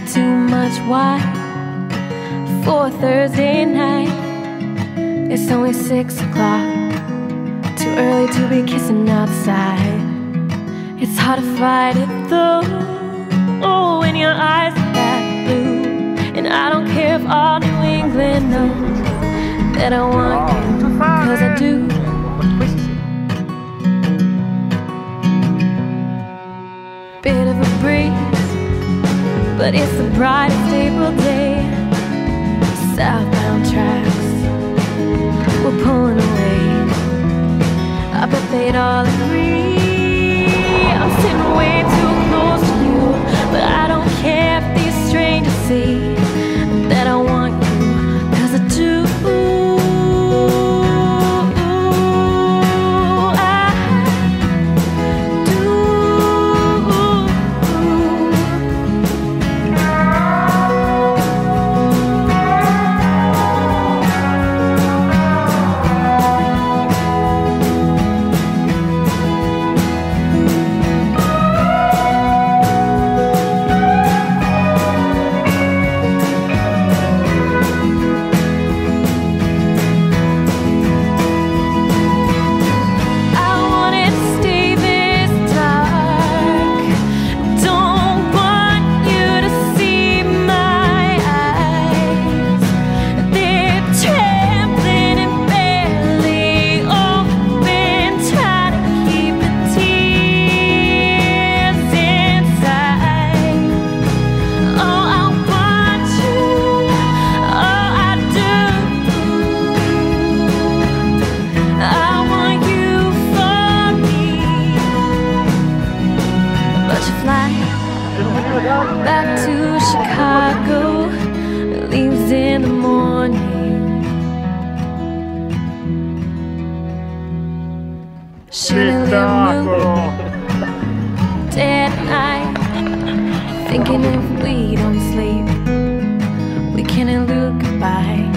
had too much wine for Thursday night. It's only 6 o'clock, too early to be kissing outside. It's hard to fight it though, oh, when your eyes are that blue. And I don't care if all New England knows that I want you, 'cause I do. Bit of a breeze, but it's the brightest April day. Southbound tracks were pulling away. I bet they'd all agree I'm sitting way too close to you. But I don't care if these strangers see that I want you, 'cause I do. Back to Chicago, leaves in the morning. Should've moved dead at night, thinking if we don't sleep, we can elude goodbye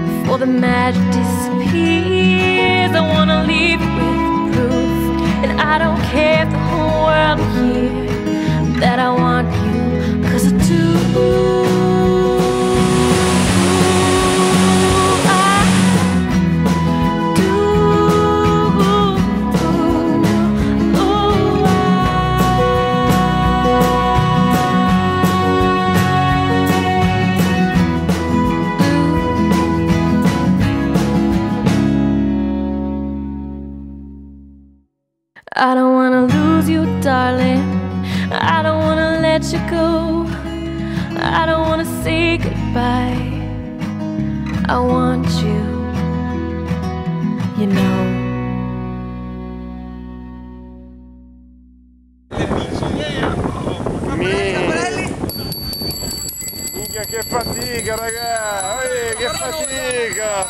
before the magic disappears. I wanna leave with proof, and I don't care if the whole world will hear that I want you, 'cause I do. I don't wanna lose you, darling. I don't wanna let you go. I don't wanna say goodbye. I want you, you know. Minchia che fatica, ragazzi, che fatica!